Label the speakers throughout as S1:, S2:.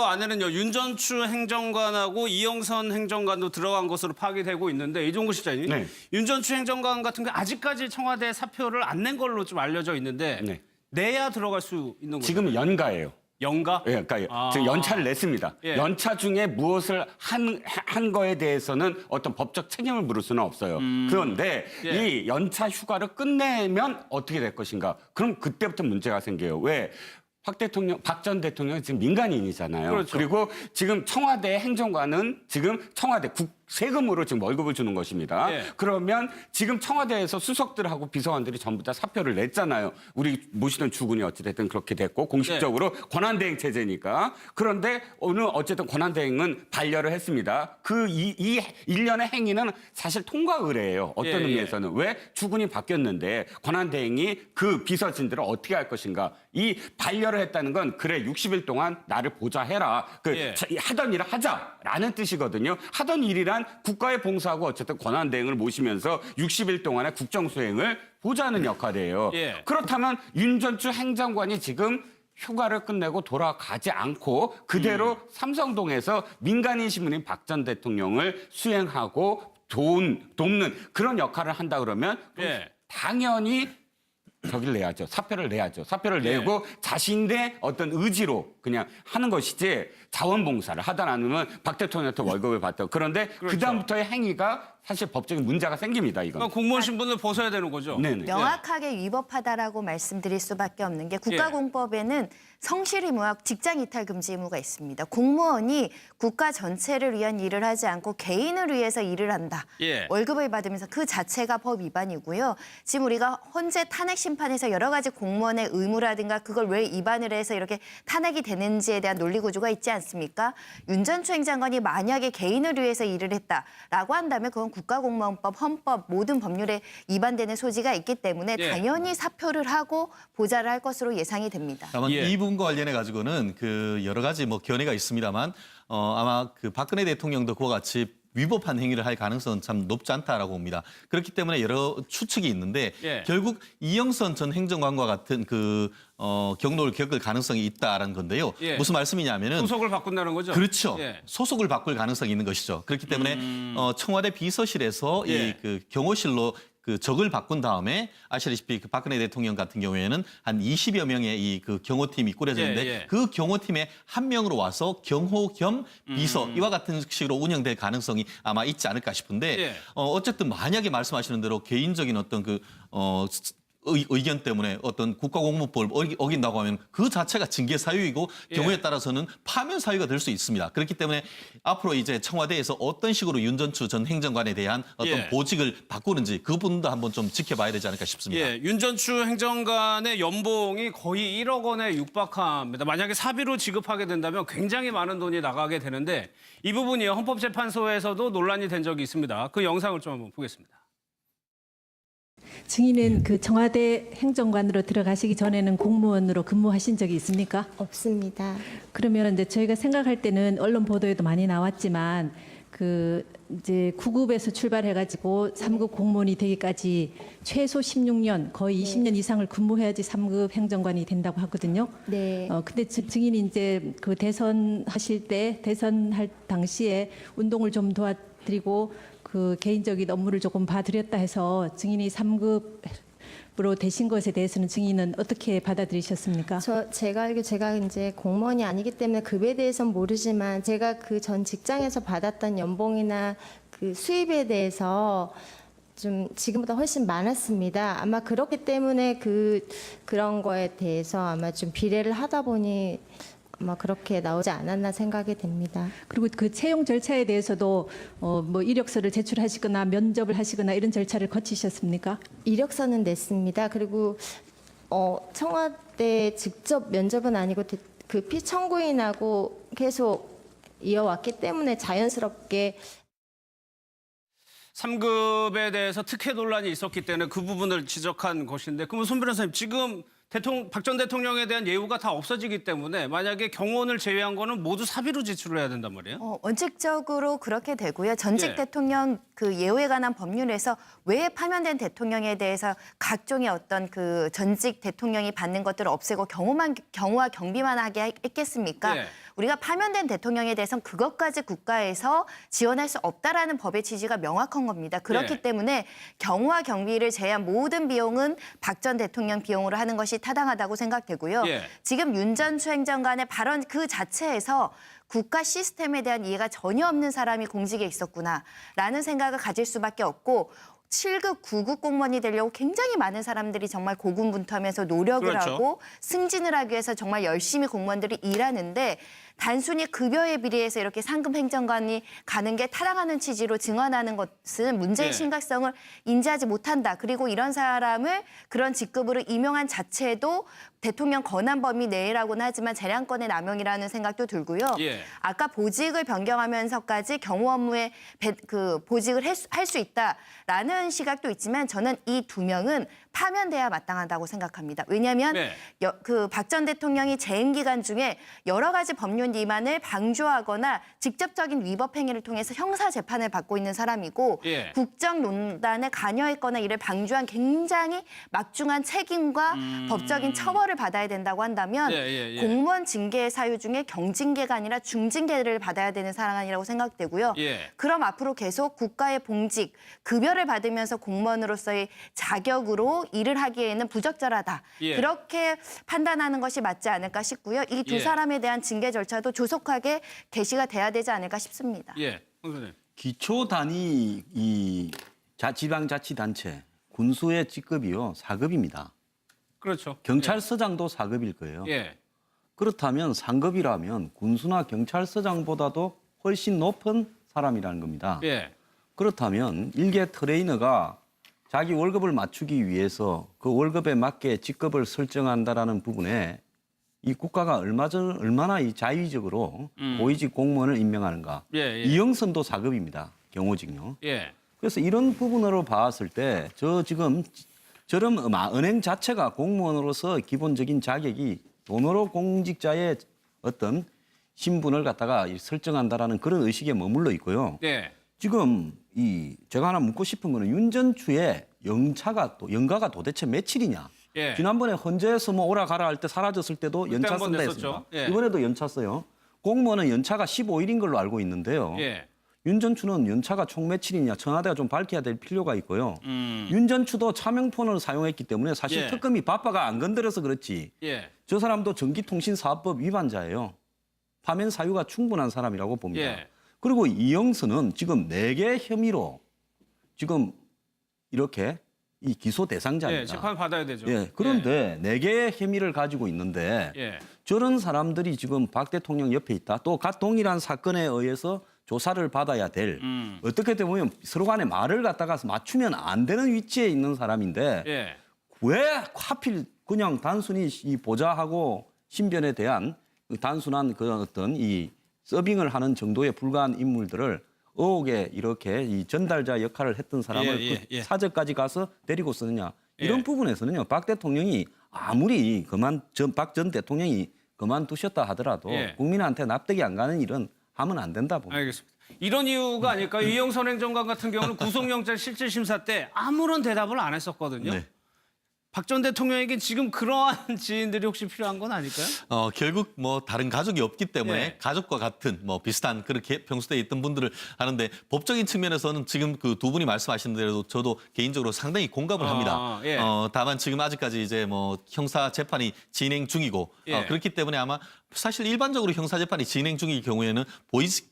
S1: 안에는요 윤전추 행정관하고 이영선 행정관도 들어간 것으로 파악되고 있는데 이종구 실장님,
S2: 네.
S1: 윤전추 행정관 같은 게 아직까지 청와대 사표를 안 낸 걸로 좀 알려져 있는데
S2: 네.
S1: 내야 들어갈 수 있는 거죠?
S2: 지금 연가예요.
S1: 연가?
S2: 예, 그러니까 지금 연차를 냈습니다.
S1: 예.
S2: 연차 중에 무엇을 한 거에 대해서는 어떤 법적 책임을 물을 수는 없어요. 그런데
S1: 예.
S2: 이 연차 휴가를 끝내면 어떻게 될 것인가? 그럼 그때부터 문제가 생겨요. 왜? 박 전 대통령은 지금 민간인이잖아요.
S1: 그렇죠.
S2: 그리고 지금 청와대 행정관은 지금 청와대 세금으로 지금 월급을 주는 것입니다.
S1: 예.
S2: 그러면 지금 청와대에서 수석들하고 비서관들이 전부 다 사표를 냈잖아요. 우리 모시던 주군이 어찌됐든 그렇게 됐고 공식적으로 권한대행 체제니까. 그런데 오늘 어쨌든 권한대행은 반려를 했습니다. 이 일련의 행위는 사실 통과 의례예요. 어떤
S1: 예, 예.
S2: 의미에서는. 왜 주군이 바뀌었는데 권한대행이 그 비서진들을 어떻게 할 것인가. 이 반려를 했다는 건 그래 60일 동안 나를 보좌 해라.
S1: 예.
S2: 하던 일을 하자라는 뜻이거든요. 하던 일이란 국가에 봉사하고 어쨌든 권한대행을 모시면서 60일 동안의 국정수행을 보좌하는 역할이에요.
S1: 예.
S2: 그렇다면 윤전추 행정관이 지금 휴가를 끝내고 돌아가지 않고 그대로 삼성동에서 민간인 신문인 박 전 대통령을 수행하고 돕는 그런 역할을 한다 그러면
S1: 예.
S2: 당연히 저기를 내야죠. 사표를 내야죠. 사표를 내고 자신의 어떤 의지로 그냥 하는 것이지 자원봉사를 하다 않으면 박 대통령한테 월급을 받다. 그런데
S1: 그렇죠.
S2: 그다음부터의 행위가 사실 법적인 문제가 생깁니다. 이건.
S1: 그러니까 공무원 신분을 벗어야 되는 거죠?
S2: 네네.
S3: 명확하게 위법하다라고 말씀드릴 수밖에 없는 게 국가공법에는 성실히 무학 직장 이탈 금지 의무가 있습니다. 공무원이 국가 전체를 위한 일을 하지 않고 개인을 위해서 일을 한다.
S1: 예.
S3: 월급을 받으면서 그 자체가 법 위반이고요. 지금 우리가 헌재 탄핵 심판에서 여러 가지 공무원의 의무라든가 그걸 왜 위반을 해서 이렇게 탄핵이 되는지에 대한 논리 구조가 있지 않습니까? 윤전추 행정관이 만약에 개인을 위해서 일을 했다라고 한다면 그건 국가공무원법, 헌법 모든 법률에 위반되는 소지가 있기 때문에
S1: 예.
S3: 당연히 사표를 하고 보좌를 할 것으로 예상이 됩니다.
S4: 다만
S1: 예.
S4: 이 부분과 관련해 가지고는 그 여러 가지 뭐 견해가 있습니다만 아마 그 박근혜 대통령도 그와 같이 위법한 행위를 할 가능성은 참 높지 않다라고 봅니다. 그렇기 때문에 여러 추측이 있는데
S1: 예.
S4: 결국 이영선 전 행정관과 같은 그 경로를 겪을 가능성이 있다라는 건데요.
S1: 예.
S4: 무슨 말씀이냐면은
S1: 소속을 바꾼다는 거죠?
S4: 그렇죠.
S1: 예.
S4: 소속을 바꿀 가능성이 있는 것이죠. 그렇기 때문에 청와대 비서실에서
S1: 예.
S4: 이 그 경호실로 그 적을 바꾼 다음에 아시다시피 그 박근혜 대통령 같은 경우에는 한 20여 명의 이 그 경호팀이 꾸려졌는데
S1: 예, 예.
S4: 그 경호팀의 한 명으로 와서 경호 겸 비서 이와 같은 식으로 운영될 가능성이 아마 있지 않을까 싶은데
S1: 예.
S4: 어쨌든 만약에 말씀하시는 대로 개인적인 어떤 그 의견 때문에 어떤 국가공무법을 어긴다고 하면 그 자체가 징계 사유이고
S1: 예.
S4: 경우에 따라서는 파면 사유가 될 수 있습니다. 그렇기 때문에 앞으로 이제 청와대에서 어떤 식으로 윤전추 전 행정관에 대한 어떤
S1: 예.
S4: 보직을 바꾸는지 그 부분도 한번 좀 지켜봐야 되지 않을까 싶습니다.
S1: 예, 윤전추 행정관의 연봉이 거의 1억 원에 육박합니다. 만약에 사비로 지급하게 된다면 굉장히 많은 돈이 나가게 되는데 이 부분이 헌법재판소에서도 논란이 된 적이 있습니다. 그 영상을 좀 한번 보겠습니다.
S5: 증인은 그 청와대 행정관으로 들어가시기 전에는 공무원으로 근무하신 적이 있습니까?
S6: 없습니다.
S5: 그러면 이제 저희가 생각할 때는 언론 보도에도 많이 나왔지만 그 이제 9급에서 출발해가지고 3급 공무원이 되기까지 최소 16년, 거의 20년 이상을 근무해야지 3급 행정관이 된다고 하거든요.
S6: 네.
S5: 근데 증인이 이제 그 대선하실 때 대선할 당시에 운동을 좀 도와드리고 그 개인적인 업무를 조금 봐드렸다 해서 증인이 3급으로 되신 것에 대해서는 증인은 어떻게 받아들이셨습니까?
S6: 제가 알기로 제가 이제 공무원이 아니기 때문에 급에 대해서는 모르지만 제가 그 전 직장에서 받았던 연봉이나 그 수입에 대해서 좀 지금보다 훨씬 많았습니다. 아마 그렇기 때문에 그런 거에 대해서 아마 좀 비례를 하다 보니 아마 그렇게 나오지 않았나 생각이 됩니다.
S5: 그리고 그 채용 절차에 대해서도 뭐 이력서를 제출하시거나 면접을 하시거나 이런 절차를 거치셨습니까?
S6: 이력서는 냈습니다. 그리고 청와대 직접 면접은 아니고 그 피청구인하고 계속 이어왔기 때문에 자연스럽게
S1: 3급에 대해서 특혜 논란이 있었기 때문에 그 부분을 지적한 것인데 그러면 손 변호사님 지금 박 전 대통령에 대한 예우가 다 없어지기 때문에 만약에 경호원을 제외한 거는 모두 사비로 지출을 해야 된단 말이에요?
S3: 원칙적으로 그렇게 되고요. 전직
S1: 예.
S3: 대통령 그 예우에 관한 법률에서 왜 파면된 대통령에 대해서 각종의 어떤 그 전직 대통령이 받는 것들을 없애고 경호와 경비만 하게 했겠습니까?
S1: 예.
S3: 우리가 파면된 대통령에 대해서는 그것까지 국가에서 지원할 수 없다라는 법의 취지가 명확한 겁니다. 그렇기
S1: 예.
S3: 때문에 경호와 경비를 제외한 모든 비용은 박 전 대통령 비용으로 하는 것이 타당하다고 생각되고요.
S1: 예.
S3: 지금 윤 전 추행정관의 발언 그 자체에서 국가 시스템에 대한 이해가 전혀 없는 사람이 공직에 있었구나라는 생각을 가질 수밖에 없고 7급, 9급 공무원이 되려고 굉장히 많은 사람들이 정말 고군분투하면서 노력을
S1: 그렇죠.
S3: 하고 승진을 하기 위해서 정말 열심히 공무원들이 일하는데 단순히 급여에 비례해서 이렇게 상급 행정관이 가는 게 타당하는 취지로 증언하는 것은 문제의
S1: 예.
S3: 심각성을 인지하지 못한다. 그리고 이런 사람을 그런 직급으로 임용한 자체도 대통령 권한 범위 내라고는 하지만 재량권의 남용이라는 생각도 들고요.
S1: 예.
S3: 아까 보직을 변경하면서까지 경호 업무에 보직을 할 수 있다라는 시각도 있지만 저는 이 두 명은 파면돼야 마땅하다고 생각합니다. 왜냐하면
S1: 네.
S3: 박 전 대통령이 재임 기간 중에 여러 가지 법률 위반을 방조하거나 직접적인 위법 행위를 통해서 형사 재판을 받고 있는 사람이고
S1: 예.
S3: 국정농단에 관여했거나 이를 방조한 굉장히 막중한 책임과 법적인 처벌을 받아야 된다고 한다면
S1: 예.
S3: 공무원 징계 사유 중에 경징계가 아니라 중징계를 받아야 되는 사람이라고 생각되고요.
S1: 예.
S3: 그럼 앞으로 계속 국가의 봉직, 급여를 받으면서 공무원으로서의 자격으로 일을 하기에는 부적절하다.
S1: 예.
S3: 그렇게 판단하는 것이 맞지 않을까 싶고요. 이 두
S1: 예.
S3: 사람에 대한 징계 절차도 조속하게 개시가 돼야 되지 않을까 싶습니다.
S1: 예. 홍 선생님.
S7: 기초 단위 이 지방자치단체 군수의 직급이요 4급입니다.
S1: 그렇죠.
S7: 경찰서장도 4급일 거예요.
S1: 예.
S7: 그렇다면 상급이라면 군수나 경찰서장보다도 훨씬 높은 사람이라는 겁니다.
S1: 예.
S7: 그렇다면 일개 트레이너가 자기 월급을 맞추기 위해서 그 월급에 맞게 직급을 설정한다라는 부분에 이 국가가 얼마나 이 자의적으로 고위직 공무원을 임명하는가.
S1: 예.
S7: 이영선도 4급입니다. 경호직요.
S1: 예.
S7: 그래서 이런 부분으로 봤을 때 지금 저런 은행 자체가 공무원으로서 기본적인 자격이 돈으로 공직자의 어떤 신분을 갖다가 설정한다라는 그런 의식에 머물러 있고요.
S1: 예.
S7: 지금 제가 하나 묻고 싶은 거는 윤 전 추의 연가가 도대체 며칠이냐?
S1: 예.
S7: 지난번에 헌재에서 뭐 오라 가라 할 때 사라졌을 때도
S1: 그때
S7: 연차
S1: 한번
S7: 쓴다
S1: 냈었죠.
S7: 했습니다.
S1: 예.
S7: 이번에도 연차 써요. 공무원은 연차가 15일인 걸로 알고 있는데요.
S1: 예.
S7: 윤 전 추는 연차가 총 며칠이냐 청와대가 좀 밝혀야 될 필요가 있고요. 윤 전 추도 차명폰을 사용했기 때문에 사실
S1: 예.
S7: 특검이 바빠가 안 건드려서 그렇지.
S1: 예.
S7: 저 사람도 전기통신사업법 위반자예요. 파면 사유가 충분한 사람이라고 봅니다.
S1: 예.
S7: 그리고 이영선은 지금 4개 혐의로 지금 이렇게 이 기소 대상자입니다.
S1: 예. 재판 받아야 되죠.
S7: 예, 그런데 4개의 혐의를 가지고 있는데
S1: 예.
S7: 저런 사람들이 지금 박 대통령 옆에 있다. 또 동일한 사건에 의해서 조사를 받아야 될 어떻게 보면 서로 간에 말을 갖다가 맞추면 안 되는 위치에 있는 사람인데
S1: 예.
S7: 왜 하필 그냥 단순히 이 보좌하고 신변에 대한 단순한 그런 어떤 이 서빙을 하는 정도에 불과한 인물들을 의혹에 이렇게 이 전달자 역할을 했던 사람을
S1: 예.
S7: 사저까지 가서 데리고 쓰느냐 이런
S1: 예.
S7: 부분에서는요 박 대통령이 아무리 박 전 대통령이 그만두셨다 하더라도
S1: 예.
S7: 국민한테 납득이 안 가는 일은 하면 안 된다 봅니다.
S1: 알겠습니다. 이런 이유가 아닐까요? 이영선 행정관 같은 경우는 구속영장 실질심사 때 아무런 대답을 안 했었거든요.
S4: 네.
S1: 박 전 대통령에게 지금 그러한 지인들이 혹시 필요한 건 아닐까요?
S4: 결국 뭐 다른 가족이 없기 때문에
S1: 네.
S4: 가족과 같은 뭐 비슷한 그렇게 평소에 있던 분들을 하는데 법적인 측면에서는 지금 그 두 분이 말씀하신 대로 저도 개인적으로 상당히 공감을 합니다.
S1: 예.
S4: 다만 지금 아직까지 이제 뭐 형사 재판이 진행 중이고
S1: 예.
S4: 그렇기 때문에 아마 사실 일반적으로 형사 재판이 진행 중일 경우에는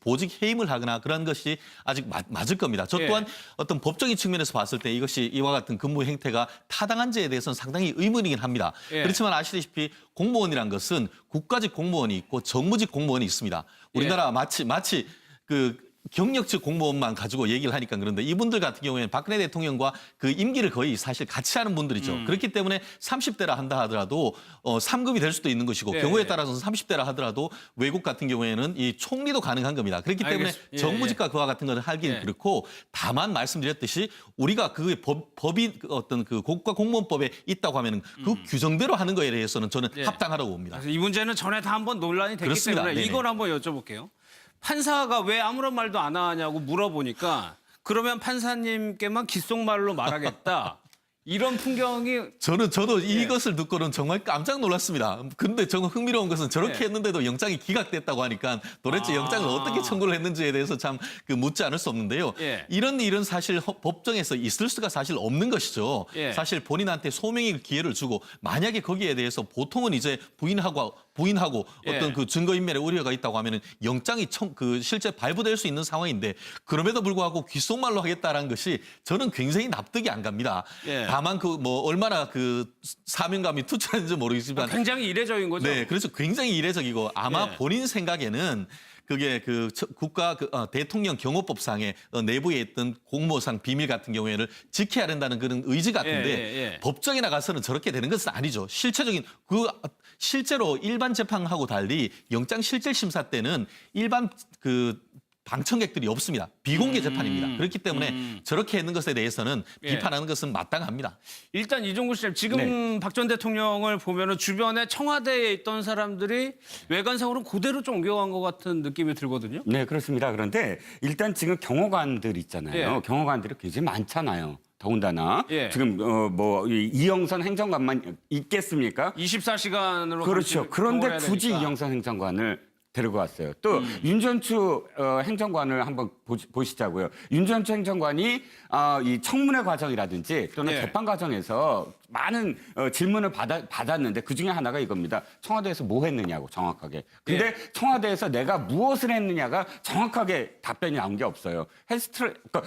S4: 보직 해임을 하거나 그런 것이 아직 맞을 겁니다. 저
S1: 예.
S4: 또한 어떤 법적인 측면에서 봤을 때 이것이 이와 같은 근무 행태가 타당한지에 대해서는 상당히 의문이긴 합니다.
S1: 예.
S4: 그렇지만 아시다시피 공무원이란 것은 국가직 공무원이 있고 정무직 공무원이 있습니다. 우리나라 마치 그 경력직 공무원만 가지고 얘기를 하니까 그런데 이분들 같은 경우에는 박근혜 대통령과 그 임기를 거의 사실 같이 하는 분들이죠. 그렇기 때문에 30대라 한다 하더라도 3급이 될 수도 있는 것이고
S1: 예,
S4: 경우에
S1: 예.
S4: 따라서는 30대라 하더라도 외국 같은 경우에는 이 총리도 가능한 겁니다. 그렇기 때문에
S1: 알겠습니다. 예,
S4: 정무직과 그와 같은 것을 하기는
S1: 예.
S4: 그렇고 다만 말씀드렸듯이 우리가 그 법이 어떤 그 국가공무원법에 있다고 하면은 그 규정대로 하는 거에 대해서는 저는
S1: 예.
S4: 합당하다고 봅니다.
S1: 그래서 이 문제는 전에 다 한번 논란이 됐기
S4: 그렇습니다.
S1: 때문에
S4: 네네.
S1: 이걸 한번 여쭤볼게요. 판사가 왜 아무런 말도 안 하냐고 물어보니까 그러면 판사님께만 귓속말로 말하겠다. 이런 풍경이
S4: 저도 이것을 듣고는 정말 깜짝 놀랐습니다. 근데 정말 흥미로운 것은 저렇게
S1: 네.
S4: 했는데도 영장이 기각됐다고 하니까 도대체 영장을 어떻게 청구를 했는지에 대해서 참 묻지 않을 수 없는데요.
S1: 예.
S4: 이런 일은 사실 법정에서 있을 수가 사실 없는 것이죠.
S1: 예.
S4: 사실 본인한테 소명의 기회를 주고 만약에 거기에 대해서 보통은 이제 부인하고
S1: 예.
S4: 어떤 그 증거인멸의 우려가 있다고 하면은 영장이 실제 발부될 수 있는 상황인데 그럼에도 불구하고 귓속말로 하겠다라는 것이 저는 굉장히 납득이 안 갑니다.
S1: 예.
S4: 다만 그 뭐 얼마나 그 사명감이 투철한지 모르겠지만
S1: 굉장히 이례적인 거죠.
S4: 네, 그렇죠. 굉장히 이례적이고 아마
S1: 예.
S4: 본인 생각에는 그게 그 국가 대통령 경호법상의 내부에 있던 공모상 비밀 같은 경우에는 지켜야 된다는 그런 의지 같은데
S1: 예.
S4: 법정에 나가서는 저렇게 되는 것은 아니죠. 실제로 일반 재판하고 달리 영장 실질 심사 때는 일반 그 방청객들이 없습니다. 비공개 재판입니다. 그렇기 때문에 저렇게 했는 것에 대해서는
S1: 예.
S4: 비판하는 것은 마땅합니다.
S1: 일단 이종구 씨, 지금
S2: 네.
S1: 박 전 대통령을 보면은 주변에 청와대에 있던 사람들이 외관상으로 그대로 좀 옮겨간 것 같은 느낌이 들거든요.
S2: 네, 그렇습니다. 그런데 일단 지금 경호관들 있잖아요.
S1: 예.
S2: 경호관들이 굉장히 많잖아요. 더군다나
S1: 예.
S2: 지금 이영선 행정관만 있겠습니까?
S1: 24시간으로
S2: 그렇죠. 그런데 굳이 이영선 행정관을 데리고 왔어요. 또 윤전추 행정관을 한번 보시자고요. 윤전추 행정관이 이 청문회 과정이라든지 또는
S1: 예.
S2: 재판 과정에서 많은 질문을 받았는데 그중에 하나가 이겁니다. 청와대에서 뭐 했느냐고 정확하게. 근데
S1: 예.
S2: 청와대에서 내가 무엇을 했느냐가 정확하게 답변이 나온 게 없어요. 그러니까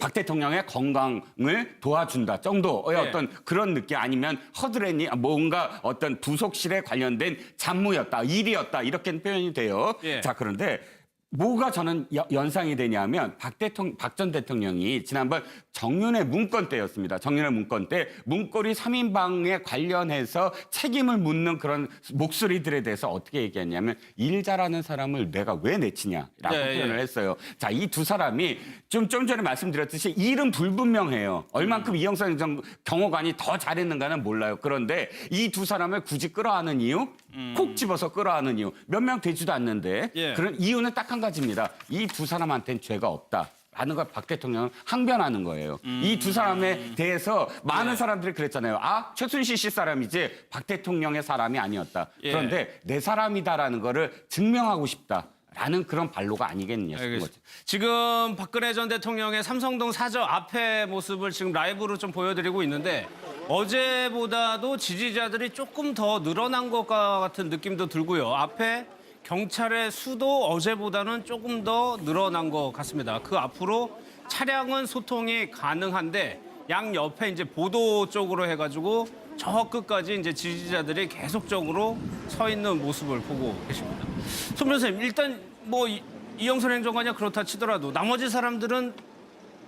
S2: 박 대통령의 건강을 도와준다 정도의
S1: 예.
S2: 어떤 그런 느낌 아니면 허드렛니 뭔가 어떤 부속실에 관련된 잡무였다, 일이었다 이렇게 표현이 돼요.
S1: 예.
S2: 자, 그런데 뭐가 저는 연상이 되냐면 박 전 대통령이 지난번 정윤회 문건 때였습니다. 정윤회 문건 때 문고리 3인방에 관련해서 책임을 묻는 그런 목소리들에 대해서 어떻게 얘기했냐면 일 잘하는 사람을 내가 왜 내치냐라고
S1: 예,
S2: 표현을
S1: 예.
S2: 했어요. 자, 이 두 사람이 좀 전에 말씀드렸듯이 일은 불분명해요. 얼만큼 이영선 경호관이 더 잘했는가는 몰라요. 그런데 이 두 사람을 굳이 끌어안은 이유? 콕 집어서 끌어안은 이유. 몇 명 되지도 않는데
S1: 예.
S2: 그런 이유는 딱 한 가지입니다. 이 두 사람한테는 죄가 없다. 라는 걸 박 대통령은 항변하는 거예요. 이 두 사람에 대해서 많은 사람들이 그랬잖아요. 최순실 씨 사람이지 박 대통령의 사람이 아니었다.
S1: 예.
S2: 그런데 내 사람이다라는 거를 증명하고 싶다라는 그런 발로가 아니겠느냐 싶은
S1: 알겠습니다.
S2: 거죠.
S1: 지금 박근혜 전 대통령의 삼성동 사저 앞에 모습을 지금 라이브로 좀 보여드리고 있는데 어제보다도 지지자들이 조금 더 늘어난 것 같은 느낌도 들고요. 앞에 경찰의 수도 어제보다는 조금 더 늘어난 것 같습니다. 그 앞으로 차량은 소통이 가능한데 양 옆에 이제 보도 쪽으로 해가지고 저 끝까지 이제 지지자들이 계속적으로 서 있는 모습을 보고 계십니다. 손 변호사님, 일단 뭐 이영선 행정관이 그렇다 치더라도 나머지 사람들은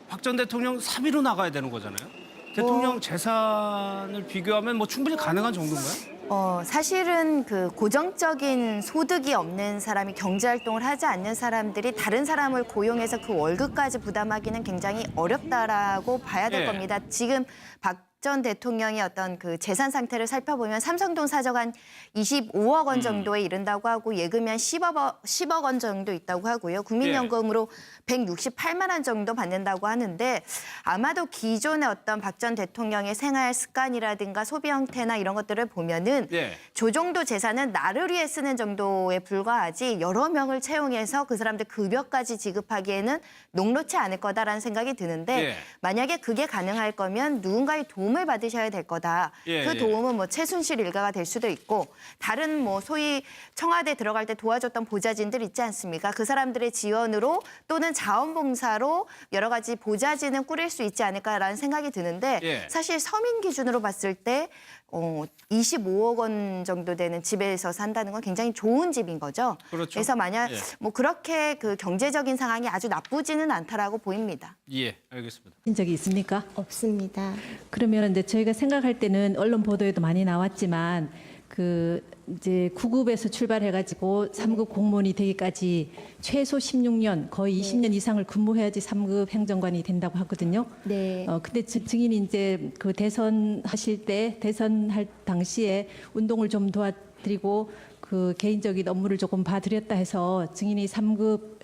S1: 박 전 대통령 사비로 나가야 되는 거잖아요. 대통령 재산을 비교하면 뭐 충분히 가능한 정도인가요?
S3: 사실은 그 고정적인 소득이 없는 사람이 경제활동을 하지 않는 사람들이 다른 사람을 고용해서 그 월급까지 부담하기는 굉장히 어렵다라고 봐야 될
S1: 예.
S3: 겁니다. 지금 박 전 대통령의 어떤 그 재산 상태를 살펴보면 삼성동 사저가 한 25억 원 정도에 이른다고 하고 예금이 한 10억 원 정도 있다고 하고요. 국민연금으로 168만 원 정도 받는다고 하는데 아마도 기존의 어떤 박 전 대통령의 생활 습관이라든가 소비 형태나 이런 것들을 보면은
S1: 예.
S3: 저 정도 재산은 나를 위해 쓰는 정도에 불과하지 여러 명을 채용해서 그 사람들 급여까지 지급하기에는 녹록치 않을 거다라는 생각이 드는데
S1: 예.
S3: 만약에 그게 가능할 거면 누군가의 도움을 받으셔야 될 거다.
S1: 예,
S3: 그
S1: 예.
S3: 도움은 뭐 최순실 일가가 될 수도 있고 다른 뭐 소위 청와대 들어갈 때 도와줬던 보좌진들 있지 않습니까? 그 사람들의 지원으로 또는 자원봉사로 여러 가지 보좌진은 꾸릴 수 있지 않을까라는 생각이 드는데
S1: 예.
S3: 사실 서민 기준으로 봤을 때 25억 원 정도 되는 집에서 산다는 건 굉장히 좋은 집인 거죠.
S1: 그렇죠.
S3: 그래서 만약
S1: 예.
S3: 뭐 그렇게 그 경제적인 상황이 아주 나쁘지는 않다라고 보입니다.
S1: 예, 알겠습니다.
S5: 인 적이 있습니까?
S6: 없습니다.
S5: 그러면 이제 저희가 생각할 때는 언론 보도에도 많이 나왔지만 그 이제 9급에서 출발해가지고 3급 공무원이 되기까지 최소 16년 거의 20년 이상을 근무해야지 3급 행정관이 된다고 하거든요.
S6: 네.
S5: 근데 증인이 이제 그 대선하실 때 대선할 당시에 운동을 좀 도와드리고 그 개인적인 업무를 조금 봐드렸다 해서 증인이 3급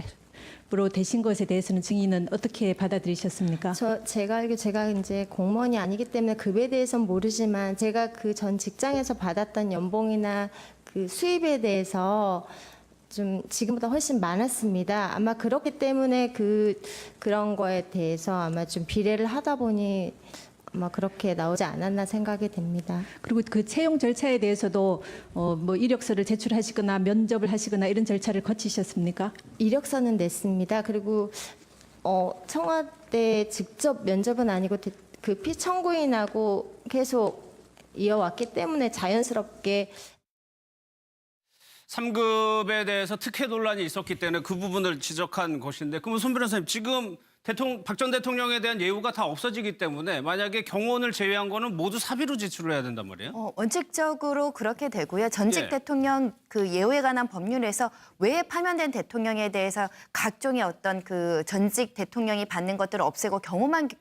S5: 공무원으로 되신 것에 대해서는 증인은 어떻게 받아들이셨습니까?
S6: 제가 알기로 제가 이제 공무원이 아니기 때문에 급에 대해서는 모르지만 제가 그 전 직장에서 받았던 연봉이나 그 수입에 대해서 좀 지금보다 훨씬 많았습니다. 아마 그렇기 때문에 그런 거에 대해서 아마 좀 비례를 하다 보니 아마 그렇게 나오지 않았나 생각이 됩니다.
S5: 그리고 그 채용 절차에 대해서도 뭐 이력서를 제출하시거나 면접을 하시거나 이런 절차를 거치셨습니까?
S6: 이력서는 냈습니다. 그리고 청와대 직접 면접은 아니고 그 피청구인하고 계속 이어왔기 때문에 자연스럽게
S1: 3급에 대해서 특혜 논란이 있었기 때문에 그 부분을 지적한 것인데, 그러면 손 변호사님, 지금 박 전 대통령에 대한 예우가 다 없어지기 때문에 만약에 경호원을 제외한 거는 모두 사비로 지출을 해야 된단 말이에요?
S3: 원칙적으로 그렇게 되고요. 전직
S1: 예.
S3: 대통령 그 예우에 관한 법률에서 왜 파면된 대통령에 대해서 각종의 어떤 그 전직 대통령이 받는 것들을 없애고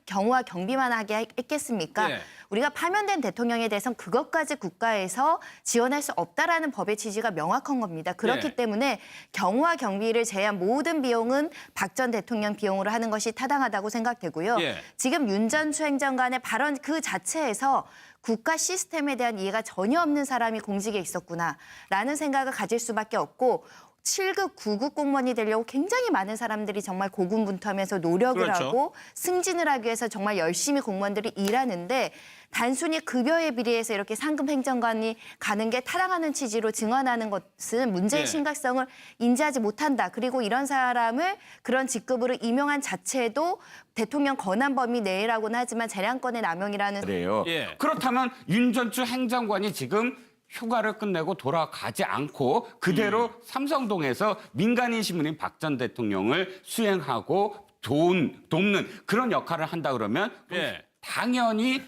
S3: 경호와 경비만 하게 했겠습니까?
S1: 예.
S3: 우리가 파면된 대통령에 대해서는 그것까지 국가에서 지원할 수 없다라는 법의 취지가 명확한 겁니다. 그렇기
S1: 예.
S3: 때문에 경호와 경비를 제외한 모든 비용은 박 전 대통령 비용으로 하는 것이 타당하다고 생각되고요.
S1: 예.
S3: 지금 윤전추 행정관의 발언 그 자체에서 국가 시스템에 대한 이해가 전혀 없는 사람이 공직에 있었구나라는 생각을 가질 수밖에 없고, 7급, 9급 공무원이 되려고 굉장히 많은 사람들이 정말 고군분투하면서 노력을
S1: 그렇죠.
S3: 하고 승진을 하기 위해서 정말 열심히 공무원들이 일하는데, 단순히 급여에 비례해서 이렇게 상급 행정관이 가는 게 타당하는 취지로 증언하는 것은 문제의
S1: 네.
S3: 심각성을 인지하지 못한다. 그리고 이런 사람을 그런 직급으로 임용한 자체도 대통령 권한 범위 내라고는 하지만 재량권의 남용이라는
S2: 그래요.
S1: 예.
S2: 그렇다면 윤전추 행정관이 지금 휴가를 끝내고 돌아가지 않고 그대로 삼성동에서 민간인 신문인 박 전 대통령을 수행하고 돕는 그런 역할을 한다 그러면
S1: 예.
S2: 당연히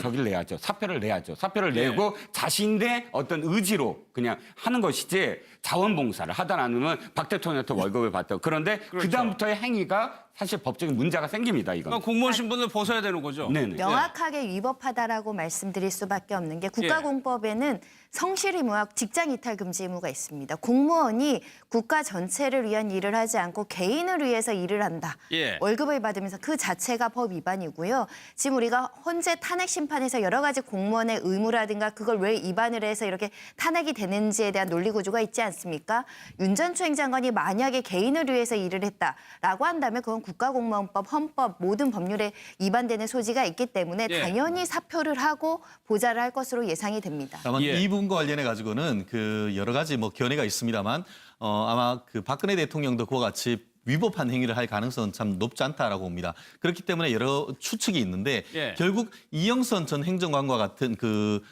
S2: 저기를 내야죠. 사표를 내야죠. 사표를
S1: 예.
S2: 내고 자신의 어떤 의지로 그냥 하는 것이지, 자원봉사를 하다 않으면 박 대통령한테 월급을 받다. 그런데
S1: 그렇죠.
S2: 그다음부터의 행위가 사실 법적인 문제가 생깁니다. 이건.
S1: 그러니까 공무원 신분을 벗어야 되는 거죠?
S2: 네네.
S3: 명확하게 위법하다라고 말씀드릴 수밖에 없는 게, 국가공법에는 성실의무와 직장이탈 금지 의무가 있습니다. 공무원이 국가 전체를 위한 일을 하지 않고 개인을 위해서 일을 한다.
S1: 예.
S3: 월급을 받으면서 그 자체가 법 위반이고요. 지금 우리가 헌재 탄핵 심판에서 여러 가지 공무원의 의무라든가 그걸 왜 위반을 해서 이렇게 탄핵이 되는지에 대한 논리 구조가 있지 않습니까? 윤전추 행정관이 만약에 개인을 위해서 일을 했다라고 한다면 그건 국가공무원법, 헌법 모든 법률에 위반되는 소지가 있기 때문에
S1: 예.
S3: 당연히 사표를 하고 보좌를 할 것으로 예상이 됩니다.
S4: 다만
S1: 예.
S4: 이 부분과 관련해 가지고는 그 여러 가지 뭐 견해가 있습니다만 아마 그 박근혜 대통령도 그와 같이 위법한 행위를 할 가능성은 참 높지 않다라고 봅니다. 그렇기 때문에 여러 추측이 있는데
S1: 예.
S4: 결국 이영선 전 행정관과 같은 그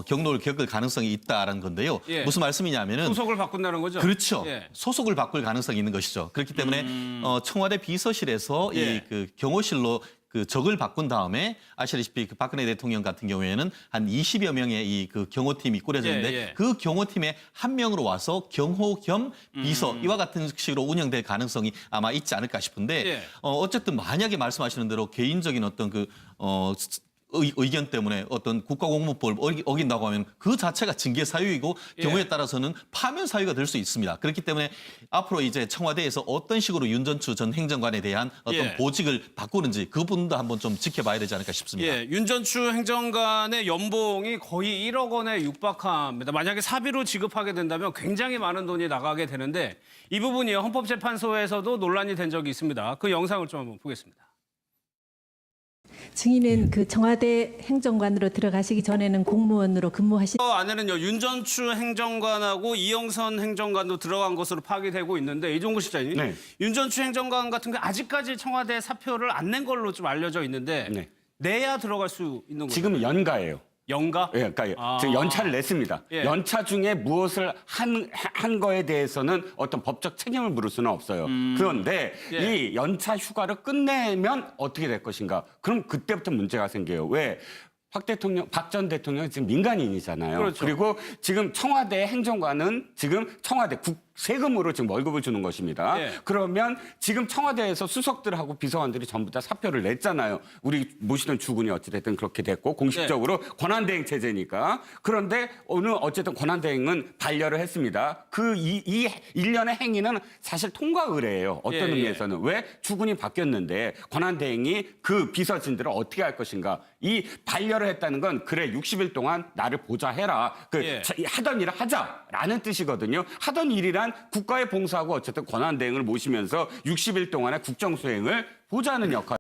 S4: 경로를 겪을 가능성이 있다라는 건데요.
S1: 예.
S4: 무슨 말씀이냐면은
S1: 소속을 바꾼다는 거죠?
S4: 그렇죠.
S1: 예.
S4: 소속을 바꿀 가능성이 있는 것이죠. 그렇기 때문에 청와대 비서실에서
S1: 예.
S4: 이 그 경호실로 그 적을 바꾼 다음에 아시다시피 그 박근혜 대통령 같은 경우에는 한 20여 명의 이 그 경호팀이 꾸려졌는데
S1: 예, 예.
S4: 그 경호팀의 한 명으로 와서 경호 겸 비서 이와 같은 식으로 운영될 가능성이 아마 있지 않을까 싶은데
S1: 예.
S4: 어쨌든 만약에 말씀하시는 대로 개인적인 어떤 그 의견 때문에 어떤 국가공무법을 어긴다고 하면 그 자체가 징계 사유이고
S1: 예.
S4: 경우에 따라서는 파면 사유가 될 수 있습니다. 그렇기 때문에 앞으로 이제 청와대에서 어떤 식으로 윤전추 전 행정관에 대한 어떤
S1: 예.
S4: 보직을 바꾸는지 그 부분도 한번 좀 지켜봐야 되지 않을까 싶습니다.
S1: 예, 윤전추 행정관의 연봉이 거의 1억 원에 육박합니다. 만약에 사비로 지급하게 된다면 굉장히 많은 돈이 나가게 되는데, 이 부분이 헌법재판소에서도 논란이 된 적이 있습니다. 그 영상을 좀 한번 보겠습니다.
S5: 증인은 그 청와대 행정관으로 들어가시기 전에는 공무원으로 근무하신
S1: 안에는요, 윤전추 행정관하고 이영선 행정관도 들어간 것으로 파악되고 있는데, 이종구 실장님,
S2: 네.
S1: 윤전추 행정관 같은 게 아직까지 청와대 사표를 안 낸 걸로 좀 알려져 있는데
S2: 네.
S1: 내야 들어갈 수 있는 거죠?
S2: 지금 연가예요.
S1: 연가?
S2: 예, 그러니까
S1: 아.
S2: 지금 연차를 냈습니다.
S1: 예.
S2: 연차 중에 무엇을 한 거에 대해서는 어떤 법적 책임을 물을 수는 없어요. 그런데
S1: 예.
S2: 이 연차 휴가를 끝내면 어떻게 될 것인가? 그럼 그때부터 문제가 생겨요. 왜? 박 전 대통령은 지금 민간인이잖아요.
S1: 그렇죠.
S2: 그리고 지금 청와대 행정관은 지금 청와대 세금으로 지금 월급을 주는 것입니다.
S1: 네.
S2: 그러면 지금 청와대에서 수석들하고 비서관들이 전부 다 사표를 냈잖아요. 우리 모시던 주군이 어찌됐든 그렇게 됐고 공식적으로 권한대행 체제니까. 그런데 오늘 어쨌든 권한대행은 반려를 했습니다. 그 이 일련의 행위는 사실 통과 의례예요. 어떤
S1: 예, 예.
S2: 의미에서는. 왜 주군이 바뀌었는데 권한대행이 그 비서진들을 어떻게 할 것인가. 이 반려를 했다는 건 그래 60일 동안 나를 보좌해라.
S1: 예.
S2: 하던 일을 하자라는 뜻이거든요. 하던 일이란 국가에 봉사하고 어쨌든 권한대행을 모시면서 60일 동안의 국정수행을 보좌하는 역할.